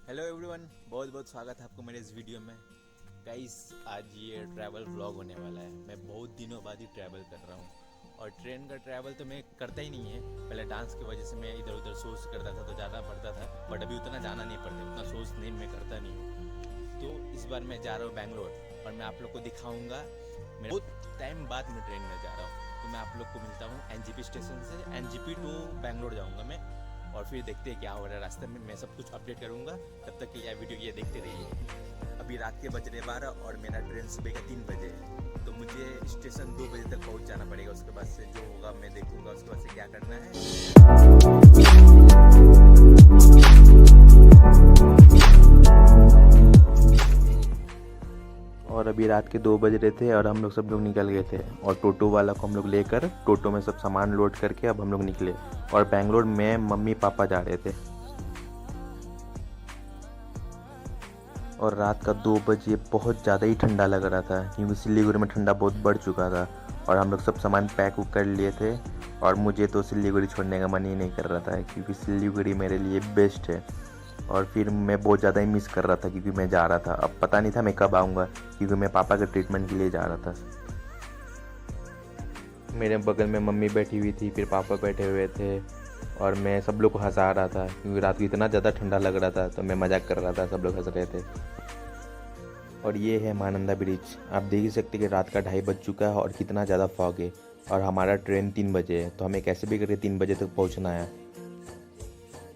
Hello everyone, बहुत बहुत स्वागत है आपको मेरे इस वीडियो में। गाइस, आज ये ट्रैवल व्लॉग होने वाला है। मैं बहुत दिनों बाद ही ट्रैवल कर रहा हूँ और ट्रेन का ट्रैवल तो मैं करता ही नहीं है। पहले डांस की वजह से मैं इधर उधर सोच करता था तो ज़्यादा पड़ता था, बट अभी उतना जाना नहीं पड़ता, उतना सोच नहीं मैं करता नहीं हूँ। तो इस बार मैं जा रहा हूँ बैंगलोर और मैं आप लोग को दिखाऊँगा। मैं बहुत टाइम बाद मैं ट्रेन में जा रहा हूँ, तो मैं आप लोग को मिलता हूँ एनजीपी स्टेशन से। एनजीपी टू बैंगलोर जाऊँगा मैं और फिर देखते हैं क्या हो रहा है रास्ते में। मैं सब कुछ अपडेट करूँगा। तब तक के लिए वीडियो ये देखते रहिए। अभी रात के बज रहे 12 और मेरा ट्रेन सुबह का 3 बजे है, तो मुझे स्टेशन 2 बजे तक पहुँच जाना पड़ेगा। उसके बाद से जो होगा मैं देखूँगा, उसके बाद से क्या करना है। और अभी रात के 2 बज रहे थे और हम लोग सब लोग निकल गए थे और टोटो वाला को हम लोग लेकर टोटो में सब सामान लोड करके अब हम लोग निकले और बैंगलोर में मम्मी पापा जा रहे थे। और रात का 2 बजे बहुत ज़्यादा ही ठंडा लग रहा था क्योंकि सिलीगुड़ी में ठंडा बहुत बढ़ चुका था और हम लोग सब सामान पैक कर लिए थे। और मुझे तो सिलीगुड़ी छोड़ने का मन ही नहीं कर रहा था क्योंकि सिलीगुड़ी मेरे लिए बेस्ट है। और फिर मैं बहुत ज़्यादा ही मिस कर रहा था क्योंकि मैं जा रहा था। अब पता नहीं था मैं कब आऊँगा क्योंकि मैं पापा के ट्रीटमेंट के लिए जा रहा था। मेरे बगल में मम्मी बैठी हुई थी, फिर पापा बैठे हुए थे और मैं सब लोग को हंसा रहा था क्योंकि रात को इतना ज़्यादा ठंडा लग रहा था, तो मैं मजाक कर रहा था, सब लोग हंस रहे थे। और ये है महानंदा ब्रिज। आप देख ही सकते कि रात का 2:30 बज चुका है और कितना ज़्यादा फॉग है और हमारा ट्रेन 3 बजे है, तो हमें कैसे भी करके 3 बजे तक पहुंचना है।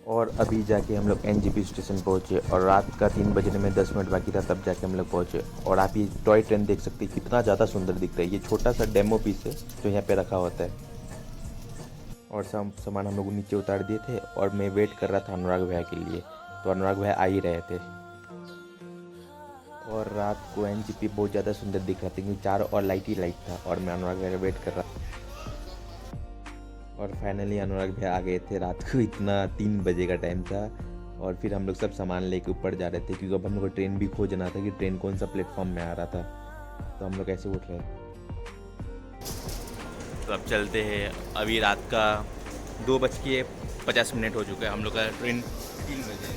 और अभी जाके हम लोग एनजीपी स्टेशन पहुंचे और रात का 3 बजने में 10 मिनट बाकी था, तब जाके हम लोग पहुंचे। और आप ये टॉय ट्रेन देख सकते हैं कितना ज़्यादा सुंदर दिखता है। ये छोटा सा डेमो पीस है जो यहाँ पे रखा होता है। और सब सामान हम लोग नीचे उतार दिए थे और मैं वेट कर रहा था अनुराग भैया के लिए, तो अनुराग भैया आ ही रहे थे। और रात को एनजीपी बहुत ज़्यादा सुंदर दिख रहा था क्योंकि चारों और लाइट ही लाइट था और मैं अनुराग भैया का वेट कर रहा था। और फाइनली अनुराग भैया आ गए थे। रात को इतना 3 बजे का टाइम था और फिर हम लोग सब सामान लेके ऊपर जा रहे थे क्योंकि अब हम लोग को ट्रेन भी खोजना था कि ट्रेन कौन सा प्लेटफॉर्म में आ रहा था, तो हम लोग ऐसे उठ रहे। तो अब चलते हैं। अभी रात का 2:50 हो चुका है। हम लोग का ट्रेन 3 बजे।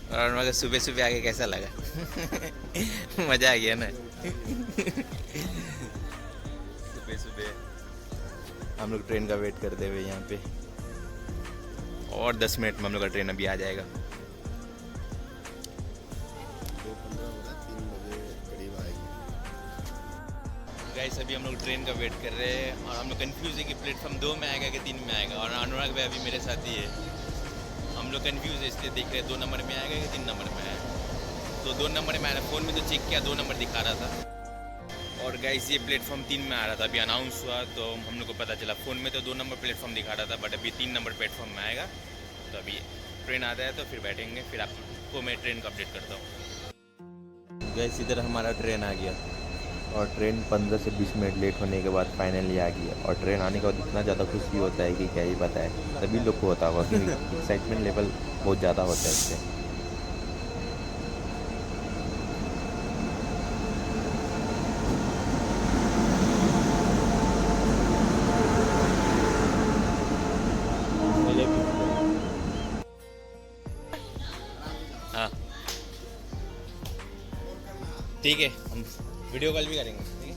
और मगर सुबह सुबह आके कैसा लगा? मज़ा आ गया ना। सुबह सुबह हम लोग ट्रेन का वेट करते हुए यहाँ पे, और 10 मिनट में हम लोग का ट्रेन अभी आ जाएगा। 2:15 हो रहा है, 3 बजे करीब आएगी। गाइस, अभी हम लोग ट्रेन का वेट कर रहे हैं और हम लोग कंफ्यूज है कि प्लेटफॉर्म 2 में आएगा कि 3 में आएगा। और अनुराग भाई अभी मेरे साथ ही है। हम लोग कंफ्यूज है, इसलिए देख रहे हैं 2 नंबर में आएगा कि 3 नंबर में आएगा। तो 2 नंबर में आया। फ़ोन में तो चेक किया 2 नंबर दिखा रहा था। और गाइस, ये प्लेटफॉर्म 3 में आ रहा था। अभी अनाउंस हुआ तो हम लोग को पता चला। फ़ोन में तो 2 नंबर प्लेटफॉर्म दिखा रहा था, बट अभी 3 नंबर प्लेटफॉर्म में आएगा। तो अभी ट्रेन आता है तो फिर बैठेंगे, फिर आपको मैं ट्रेन का अपडेट करता हूँ। गैस, इधर हमारा ट्रेन आ गया और ट्रेन 15 से 20 मिनट लेट होने के बाद फाइनली आ गया। और ट्रेन आने के बाद इतना ज़्यादा खुशी होता है कि क्या ही बताए। सभी लोग को होता होगा क्योंकि एक्साइटमेंट लेवल बहुत ज़्यादा होता है इससे। हाँ, ठीक है, हम वीडियो कॉल भी करेंगे। ठीक है।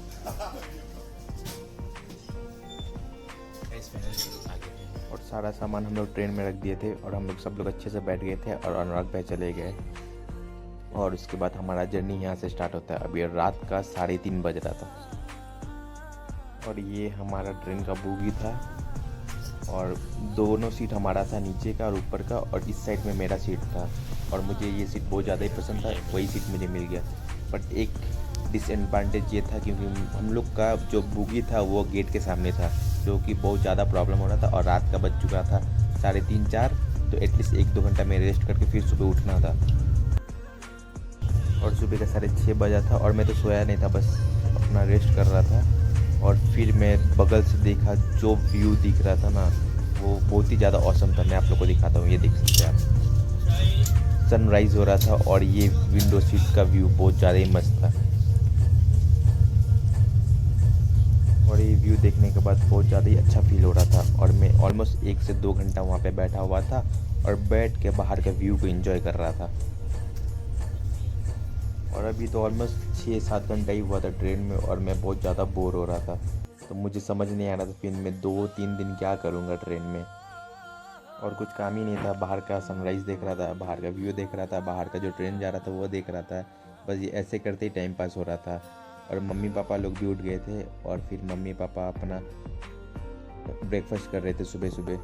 और सारा सामान हम लोग ट्रेन में रख दिए थे और हम लोग सब लोग अच्छे से बैठ गए थे और अनुराग भाई चले गए। और उसके बाद हमारा जर्नी यहाँ से स्टार्ट होता है। अभी रात का 3:30 बज रहा था और ये हमारा ट्रेन का बोगी था और दोनों सीट हमारा था, नीचे का और ऊपर का, और इस साइड में मेरा सीट था। और मुझे ये सीट बहुत ज़्यादा ही पसंद था, वही सीट मुझे मिल गया। बट एक डिसएडवांटेज ये था क्योंकि हम लोग का जो बोगी था वो गेट के सामने था, जो कि बहुत ज़्यादा प्रॉब्लम हो रहा था। और रात का बज चुका था 3:30-4, तो एटलीस्ट 1-2 घंटा में रेस्ट करके फिर सुबह उठना था। और सुबह का 6:30 बजा था और मैं तो सोया नहीं था, बस अपना रेस्ट कर रहा था। और फिर मैं बगल से देखा, जो व्यू दिख रहा था ना वो बहुत ही ज़्यादा औसम था। मैं आप लोग को दिखाता हूँ, ये देख सकते हैं आप। सनराइज़ हो रहा था और ये विंडो सीट का व्यू बहुत ज़्यादा ही मस्त था। और ये व्यू देखने के बाद बहुत ज़्यादा ही अच्छा फील हो रहा था और मैं ऑलमोस्ट 1 से 2 घंटा वहाँ पे बैठा हुआ था और बैठ के बाहर का व्यू को एंजॉय कर रहा था। और अभी तो ऑलमोस्ट 6-7 घंटा ही हुआ था ट्रेन में और मैं बहुत ज़्यादा बोर हो रहा था, तो मुझे समझ नहीं आ रहा था फिर मैं 2-3 दिन क्या करूँगा ट्रेन में। और कुछ काम ही नहीं था, बाहर का सनराइज़ देख रहा था, बाहर का व्यू देख रहा था, बाहर का जो ट्रेन जा रहा था वो देख रहा था। बस ये ऐसे करते ही टाइम पास हो रहा था। और मम्मी पापा लोग भी उठ गए थे और फिर मम्मी पापा अपना ब्रेकफास्ट कर रहे थे सुबह सुबह।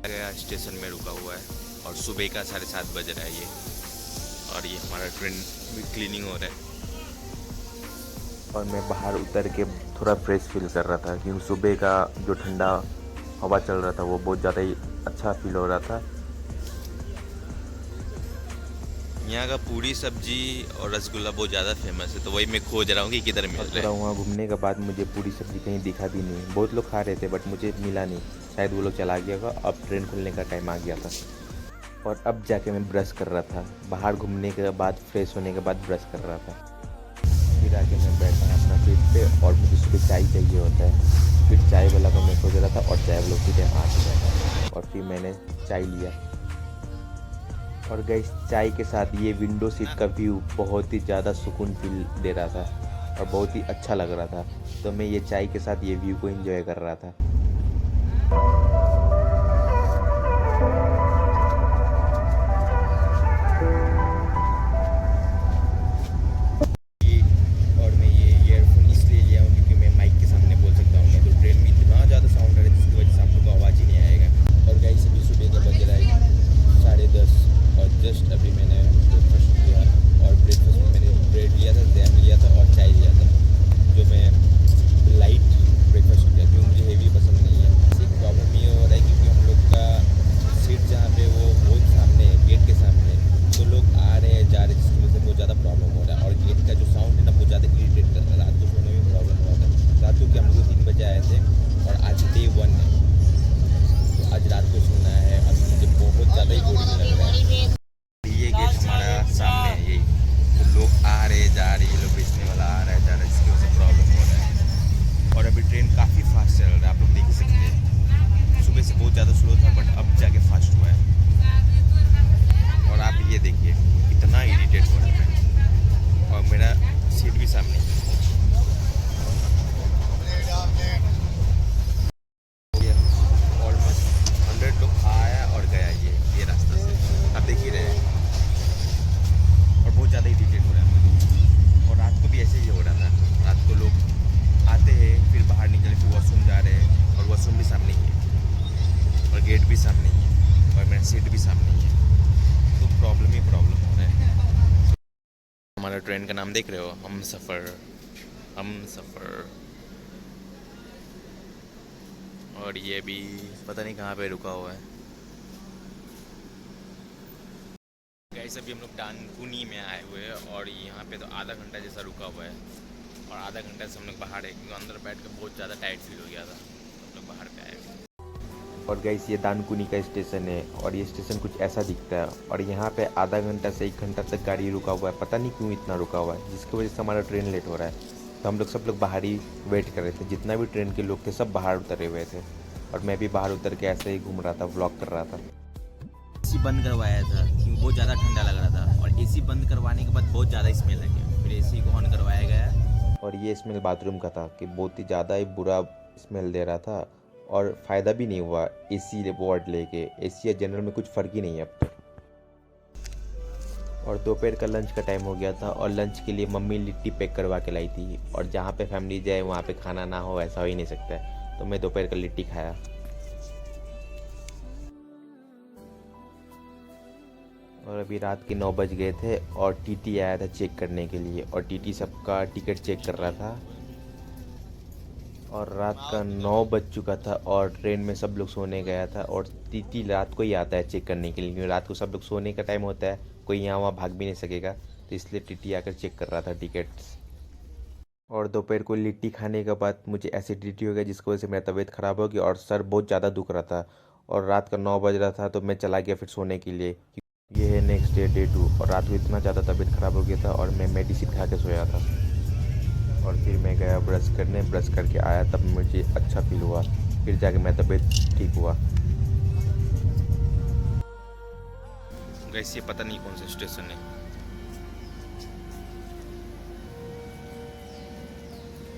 गया स्टेशन में रुका हुआ है और सुबह का 7:30 बज रहा है ये, और ये हमारा ट्रेन भी क्लीनिंग हो रहा है। और मैं बाहर उतर के थोड़ा फ्रेश फील कर रहा था क्योंकि सुबह का जो ठंडा हवा चल रहा था वो बहुत ज़्यादा ही अच्छा फील हो रहा था। यहाँ का पूरी सब्जी और रसगुल्ला बहुत ज़्यादा फेमस है, तो वही मैं खोज रहा हूँ कि किधर मिल रहा है। वहाँ घूमने के बाद मुझे पूरी सब्जी कहीं दिखा भी नहीं, बहुत लोग खा रहे थे बट मुझे मिला नहीं, शायद वो लोग चला गया होगा, अब ट्रेन खुलने का टाइम आ गया था। और अब जाके मैं ब्रश कर रहा था, बाहर घूमने के बाद फ्रेश होने के बाद ब्रश कर रहा था। फिर आके मैं बैठा अपना सीट पे और मुझे सुबह चाय चाहिए होता है, फिर चाय वाला को मैं खोज रहा था और चाय वाला सीधे आ गया और फिर मैंने चाय लिया। और गाइस चाय के साथ ये विंडो सीट का व्यू बहुत ही ज़्यादा सुकून फील दे रहा था और बहुत ही अच्छा लग रहा था, तो मैं ये चाय के साथ ये व्यू को एंजॉय कर रहा था। और मैं ये ईयरफोन इसलिए लिया हूँ क्योंकि मैं माइक के सामने बोल सकता हूँ, मैं तो ट्रेन में इतना ज़्यादा साउंड आ रहा है जिसकी वजह से आप लोग को आवाज़ ही नहीं आएगा। और गाइस अभी सुबह का बज रहा है 10:30 और जस्ट अभी मैंने ब्रेकफास्ट किया और ब्रेकफास्ट में मैंने ब्रेड लिया था, जैम लिया था और चाय लिया था, जो मैं लाइट ब्रेकफास्ट किया क्योंकि मुझे हेवी पसंद नहीं है। एक प्रॉब्लम ये हो रहा है क्योंकि हम लोग का सीट जहाँ पे वो बहुत सामने है, गेट के सामने, तो लोग आ रहे हैं जा रहे हैं जिसकी वजह से बहुत ज़्यादा प्रॉब्लम हो रहा है। और गेट का जो साउंड है ना बहुत ज़्यादा इरीटेट कर रहा है, रात को सोने में प्रॉब्लम हो रहा है। रात को क्या हम लोग 3 बजे आए थे और आज Day 1 है, तो आज रात को सोना है, अभी मुझे बहुत ज़्यादा ही बोरिंग लग रहा है। ये गेट हमारा सामने है यही, तो लोग आ रहे जा रहे, ये लोग बेचने वाला आ रहा है जा रहा है, जिसकी वजह से प्रॉब्लम हो रहा है। और अभी ट्रेन काफ़ी फास्ट चल रहा है, आप लोग देख सकते हैं, सुबह से बहुत ज़्यादा स्लो था बट अब जाके फास्ट हुआ है। और आप ये देखिए कितना इरिटेट हो रहा है और मेरा सीट भी सामने है। ऑलमोस्ट 100 लोग आया और गया ये रास्ते से, आप देख ही रहे हैं। और बहुत ज़्यादा इरिटेट हो रहा है मुझे। और रात को भी ऐसे ही हो रहा था, रात को लोग आते हैं फिर बाहर निकल फिर वॉशरूम जा रहे हैं और वॉशरूम भी सामने ही है और गेट भी सामने ही है और मेरा सीट भी सामने ही है, तो प्रॉब्लम ही प्रॉब्लम हो रहा है। हमारा ट्रेन का नाम देख रहे हो, हम सफ़र। और ये भी पता नहीं कहाँ पे रुका हुआ है। गाइस अभी हम लोग डानकुनी में आए हुए हैं और यहाँ पे तो आधा घंटा जैसा रुका हुआ है और आधा घंटा से हम लोग बाहर है क्योंकि अंदर बैठ कर बहुत ज़्यादा टाइट फील हो गया था, हम लोग बाहर पे आए हुए। और गाइस ये डानकुनी का स्टेशन है और ये स्टेशन कुछ ऐसा दिखता है और यहाँ पे आधा घंटा से 1 घंटा तक गाड़ी रुका हुआ है, पता नहीं क्यों इतना रुका हुआ है, जिसकी वजह से हमारा ट्रेन लेट हो रहा है। तो हम लोग सब लोग बाहर ही वेट कर रहे थे, जितना भी ट्रेन के लोग थे सब बाहर उतरे हुए थे और मैं भी बाहर उतर के ऐसे ही घूम रहा था, व्लॉग कर रहा था। एसी बंद करवाया था क्योंकि बहुत ज़्यादा ठंडा लग रहा था और एसी बंद करवाने के बाद बहुत ज़्यादा स्मेल लगे, फिर एसी को ऑन करवाया गया और ये स्मेल बाथरूम का था कि बहुत ही ज़्यादा ही बुरा स्मेल दे रहा था और फ़ायदा भी नहीं हुआ एसी वार्ड लेके, एसी या जनरल में कुछ फ़र्क ही नहीं है अब तक। और दोपहर का लंच का टाइम हो गया था और लंच के लिए मम्मी लिट्टी पैक करवा के लाई थी और जहाँ पे फैमिली जाए वहाँ पे खाना ना हो ऐसा हो ही नहीं सकता है, तो मैं दोपहर का लिट्टी खाया। और अभी रात के 9 बज गए थे और टीटी आया था चेक करने के लिए और टीटी सबका टिकट चेक कर रहा था और रात का 9 बज चुका था और ट्रेन में सब लोग सोने गया था और टीटी रात को ही आता है चेक करने के लिए क्योंकि रात को सब लोग सोने का टाइम होता है, कोई यहाँ वहाँ भाग भी नहीं सकेगा, तो इसलिए टीटी आकर चेक कर रहा था टिकट्स। और दोपहर को लिट्टी खाने के बाद मुझे एसिडिटी हो गया जिसकी वजह से मेरा तबीयत ख़राब हो गई और सर बहुत ज़्यादा दुख रहा था और रात का 9 बज रहा था तो मैं चला गया फिर सोने के लिए। ये है नेक्स्ट डे Day 2 और रात को इतना ज़्यादा तबीयत ख़राब हो गया था और मैं मेडिसिन खा के सोया था। और फिर मैं गया ब्रश करने, ब्रश करके आया तब मुझे अच्छा फील हुआ, फिर जाके मैं तबीयत ठीक हुआ। गाइस ये पता नहीं कौन सा स्टेशन है,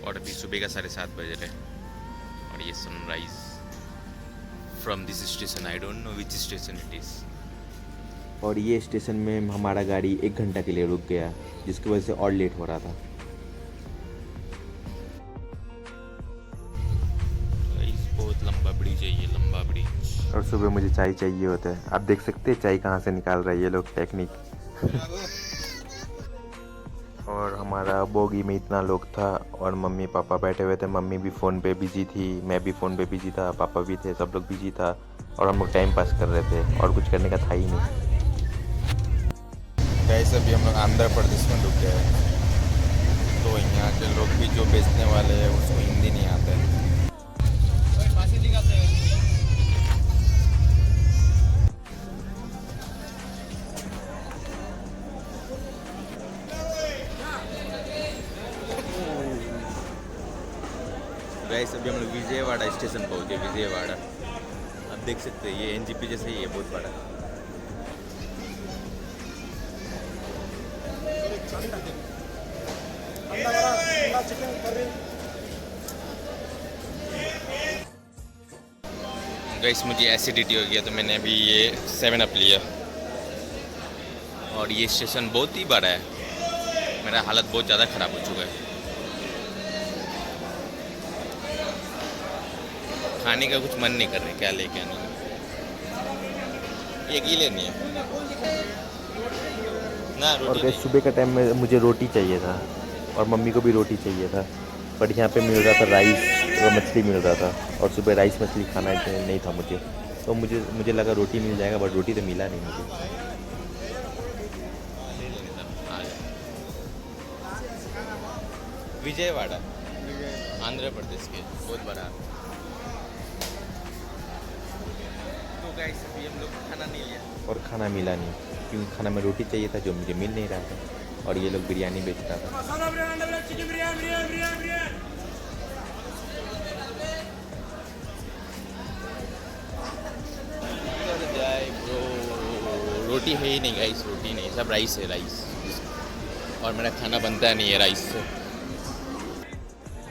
और अभी सुबह का 7:30 बज रहे हैं और ये sunrise from this station, I don't know which station it is. और ये स्टेशन में हमारा गाड़ी 1 घंटा के लिए रुक गया, जिसकी वजह से और लेट हो रहा था। बहुत लंबा ब्रिज है ये, लंबा ब्रिज। और सुबह मुझे चाय चाहिए होता है, आप देख सकते हैं चाय कहाँ से निकाल रहा है ये लोग, टेक्निक। और हमारा बोगी में इतना लोग था और मम्मी पापा बैठे हुए थे। मम्मी भी फ़ोन पे बिजी थी, मैं भी फ़ोन पे बिजी था, पापा भी थे, सब लोग बिजी था और हम लोग टाइम पास कर रहे थे और कुछ करने का था ही नहीं। कैसे भी हम लोग आंध्र प्रदेश में रुक गए, तो यहाँ के लोग भी जो बेचने वाले हैं उसको हिंदी नहीं आता है। गाइस अभी हम लोग विजयवाड़ा स्टेशन पहुँचे, विजयवाड़ा। आप देख सकते हैं ये एनजीपी जैसे ही है, बहुत बड़ा। गाइस मुझे एसिडिटी हो गया तो मैंने अभी ये 7 अप लिया। और ये स्टेशन बहुत ही बड़ा है, मेरा हालत बहुत ज़्यादा ख़राब हो चुका है। खाने का कुछ मन नहीं कर रहा, क्या लेके आने का। ये गीले नहीं है ना रोटी। और सुबह का टाइम में मुझे रोटी चाहिए था और मम्मी को भी रोटी चाहिए था, बट यहाँ पे मिल रहा था राइस और मछली मिल रहा था, और सुबह राइस मछली खाना नहीं था मुझे, तो मुझे लगा रोटी मिल जाएगा, बट रोटी तो मिला नहीं मुझे। विजयवाड़ा आंध्र प्रदेश के, बहुत बड़ा। तो गाइस अभी हम लोग खाना नहीं लिया और खाना मिला नहीं, क्योंकि खाना में रोटी चाहिए था जो मुझे मिल नहीं रहा था, और ये लोग बिरयानी बेच रहा था। रोटी है ही नहीं गाइस, रोटी नहीं, सब राइस है, राइस। और मेरा खाना बनता नहीं है राइस से।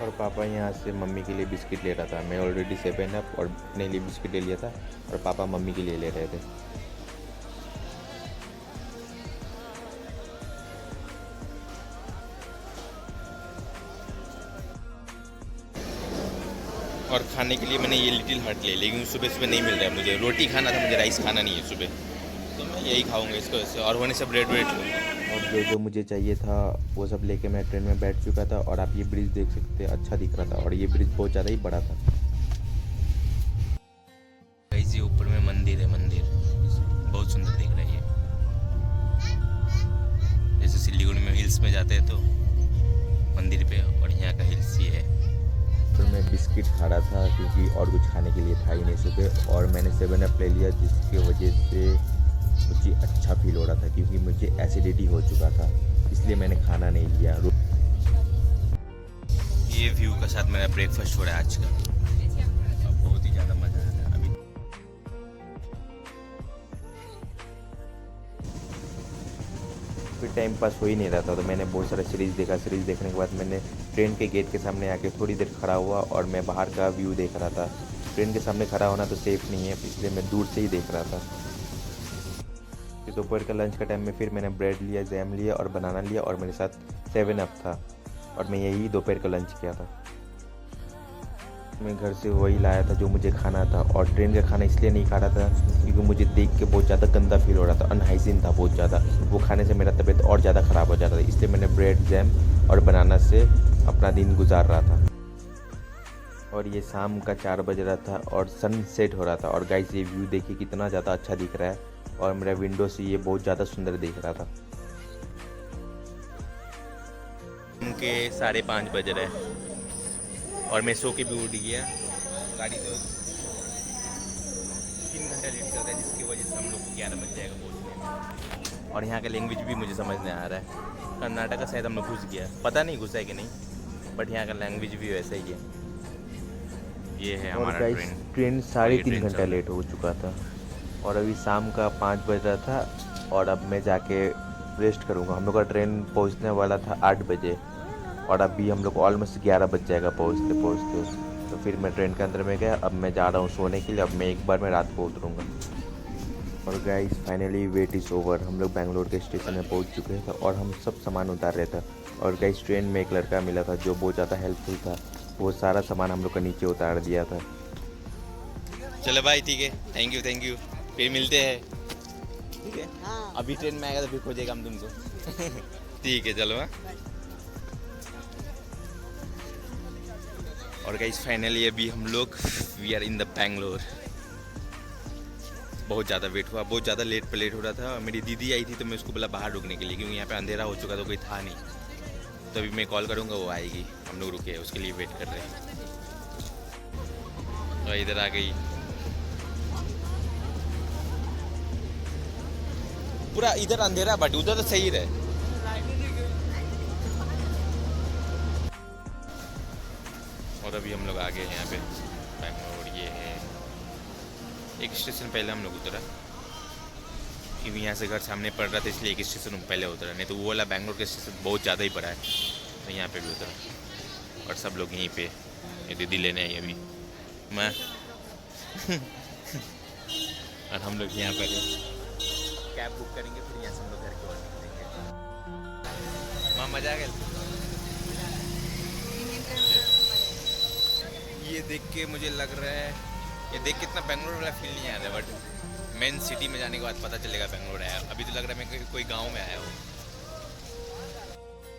और पापा यहाँ से मम्मी के लिए बिस्किट ले रहा था। मैं ऑलरेडी 7 अप और अपने लिए बिस्किट ले लिया था, और पापा मम्मी के लिए ले रहे थे। और खाने के लिए मैंने ये लिटिल हार्ट ले, लेकिन सुबह सुबह नहीं मिल रहा है मुझे। रोटी खाना था मुझे, राइस खाना नहीं है सुबह, तो मैं यही खाऊंगा इसको ऐसे, और होने से ब्रेड वेट लूँगा। और जो मुझे चाहिए था वो सब लेके मैं ट्रेन में बैठ चुका था। और आप ये ब्रिज देख सकते हैं, अच्छा दिख रहा था, और ये ब्रिज बहुत ज़्यादा ही बड़ा था। ऐसे ऊपर में मंदिर है, मंदिर बहुत सुंदर दिख रही है। जैसे सिलीगुड़ी में हिल्स में जाते हैं तो मंदिर पे, और यहाँ का हिल्स ये है। फिर मैं बिस्किट खा रहा था क्योंकि और कुछ खाने के लिए था ही नहीं सुबह, और मैंने 7 अप ले लिया, जिसकी वजह से मुझे अच्छा फील हो रहा था, क्योंकि मुझे एसिडिटी हो चुका था, इसलिए मैंने खाना नहीं लिया। ये व्यू के साथ मेरा ब्रेकफास्ट हो रहा है आज का, बहुत ही ज़्यादा मज़ा आ रहा है। अभी फिर टाइम पास हो ही नहीं रहा था, तो मैंने बहुत सारा सीरीज़ देखा। सीरीज़ देखने के बाद मैंने ट्रेन के गेट के सामने आके थोड़ी देर खड़ा हुआ, और मैं बाहर का व्यू देख रहा था। ट्रेन के सामने खड़ा होना तो सेफ़ नहीं है, इसलिए मैं दूर से ही देख रहा था। फिर दोपहर का लंच का टाइम में फिर मैंने ब्रेड लिया, जैम लिया और बनाना लिया, और मेरे साथ 7 अप था, और मैं यही दोपहर का लंच किया था। मैं घर से वही लाया था जो मुझे खाना था, और ट्रेन का खाना इसलिए नहीं खा रहा था क्योंकि मुझे देख के बहुत ज़्यादा गंदा फील हो रहा था, अनहाइजीन था बहुत ज़्यादा। वो खाने से मेरा तबीयत और ज़्यादा ख़राब हो जाता था, इसलिए मैंने ब्रेड, जैम और बनाना से अपना दिन गुजार रहा था। और ये शाम का 4 बज रहा था और सनसेट हो रहा था। और गाइस ये व्यू देखिए कितना ज़्यादा अच्छा दिख रहा है, और मेरा विंडो से ये बहुत ज़्यादा सुंदर दिख रहा था। उनके 5:30 बज रहे हैं और मैं सो के भी उठ गया। गाड़ी तो 3 घंटा लेट चलता है, जिसकी वजह से हम लोग को 11 बज जाएगा पहुँचने में। और यहाँ का लैंग्वेज भी मुझे समझ नहीं आ रहा है। कर्नाटक का शायद हम लोग घुस गया, पता नहीं घुसा है कि नहीं। बट यहाँ का लैंग्वेज भी वैसा ही है। ये है और हमारा गाइस ट्रेन। ट्रेन और ये 3.5 ट्रेन घंटा चल रहा लेट हो चुका था और अभी शाम का 5 बज रहा था और अब मैं जाके रेस्ट करूँगा। हम लोग का ट्रेन पहुँचने वाला था 8 बजे और अभी हम लोग ऑलमोस्ट 11 बज जाएगा पहुँचते पहुँचते। तो फिर मैं ट्रेन के अंदर में गया, अब मैं जा रहा हूँ सोने के लिए। अब मैं एक बार मैं रात को उतरूँगा। और guys finally wait is over, हम लोग बैंगलोर के स्टेशन में पहुँच चुके थे और हम सब सामान उतार रहे थे। और गाइस ट्रेन में एक लड़का मिला था जो बहुत ज़्यादा हेल्पफुल था, वो सारा सामान हम लोग का नीचे उतार दिया था। है। चलो भाई ठीक है, थैंक यू थैंक यू, फिर मिलते हैं। ठीक है, अभी ट्रेन में आएगा तो फिर खोजेगा हम तुमको। ठीक है चलो। हाँ, और गाइस फाइनली अभी हम लोग we are in the Bangalore. बहुत ज़्यादा वेट हुआ, बहुत ज़्यादा लेट पे लेट हो रहा था। मेरी दीदी आई थी तो मैं उसको बोला बाहर रुकने के लिए, क्योंकि यहाँ पे अंधेरा हो चुका तो कोई था नहीं। तो अभी मैं कॉल करूँगा, वो आएगी। हम लोग रुके उसके लिए वेट कर रहे हैं। तो इधर आ गई, पूरा इधर अंधेरा बट उधर तो सही रहे। और अभी हम लोग आ गए यहाँ पे बैंगलोर। ये है एक स्टेशन पहले हम लोग उतरा, क्योंकि यहाँ से घर सामने पड़ रहा था इसलिए एक स्टेशन पहले उतरा, नहीं तो वो वाला बैंगलोर का स्टेशन बहुत ज़्यादा ही पड़ा है। तो यहाँ पे भी उतरा और सब लोग यहीं पे। ये दीदी लेने आई अभी, मैं और हम लोग यहाँ पर कैब बुक करेंगे, फिर यहाँ से हम लोग घर की ओर निकलेंगे। वहाँ मजा आ गया। ये देख के मुझे लग रहा है, ये देख के इतना बैंगलोर वाला फील नहीं आ रहा है, बट मेन सिटी में जाने के बाद पता चलेगा बैंगलोर आया। अभी तो लग रहा है मैं कोई गांव में आया हूँ।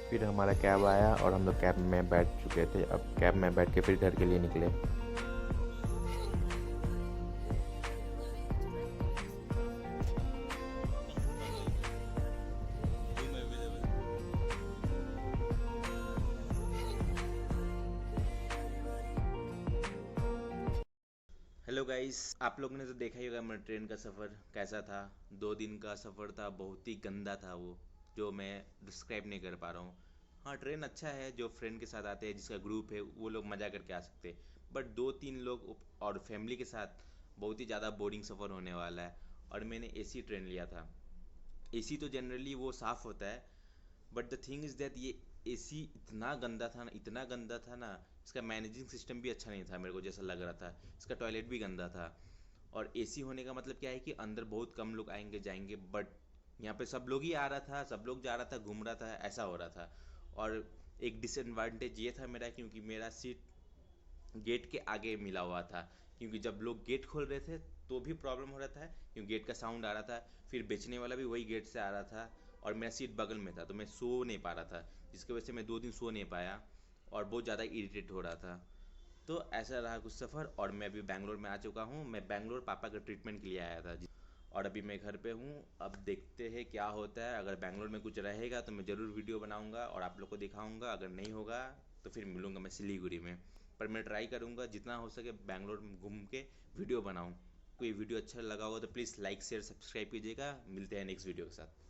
फिर हमारा कैब आया और हम लोग कैब में बैठ चुके थे। अब कैब में बैठ के फिर घर के लिए निकले। हेलो गाइस, आप लोगों ने तो देखा ही होगा मेरा ट्रेन का सफ़र कैसा था। 2 दिन का सफ़र था, बहुत ही गंदा था वो, जो मैं डिस्क्राइब नहीं कर पा रहा हूँ। हाँ, ट्रेन अच्छा है, जो फ्रेंड के साथ आते हैं, जिसका ग्रुप है, वो लोग मज़ा करके आ सकते हैं। बट 2-3 लोग और फैमिली के साथ बहुत ही ज़्यादा बोरिंग सफ़र होने वाला है। और मैंने एसी ट्रेन लिया था। एसी तो जनरली वो साफ़ होता है, but the thing is that ये एसी इतना गंदा था ना, इतना गंदा था ना। इसका मैनेजिंग सिस्टम भी अच्छा नहीं था, मेरे को जैसा लग रहा था। इसका टॉयलेट भी गंदा था। और एसी होने का मतलब क्या है कि अंदर बहुत कम लोग आएंगे जाएंगे, बट यहाँ पे सब लोग ही आ रहा था, सब लोग जा रहा था, घूम रहा था, ऐसा हो रहा था। और एक डिसएडवांटेज ये था मेरा, क्योंकि मेरा सीट गेट के आगे मिला हुआ था, क्योंकि जब लोग गेट खोल रहे थे तो भी प्रॉब्लम हो रहा था, क्योंकि गेट का साउंड आ रहा था। फिर बेचने वाला भी वही गेट से आ रहा था और मेरा सीट बगल में था, तो मैं सो नहीं पा रहा था, जिसकी वजह से मैं 2 दिन सो नहीं पाया और बहुत ज़्यादा इरिटेट हो रहा था। तो ऐसा रहा कुछ सफ़र। और मैं अभी बैंगलोर में आ चुका हूँ। मैं बैंगलोर पापा का ट्रीटमेंट के लिए आया था जी। और अभी मैं घर पे हूँ। अब देखते हैं क्या होता है। अगर बैंगलोर में कुछ रहेगा तो मैं ज़रूर वीडियो बनाऊँगा और आप लोग को दिखाऊँगा। अगर नहीं होगा तो फिर मिलूँगा मैं सिलीगुड़ी में। पर मैं ट्राई करूँगा जितना हो सके बैंगलोर में घूम के वीडियो बनाऊँ। कोई वीडियो अच्छा लगा होगा तो प्लीज़ लाइक शेयर सब्सक्राइब कीजिएगा। मिलते हैं नेक्स्ट वीडियो के साथ।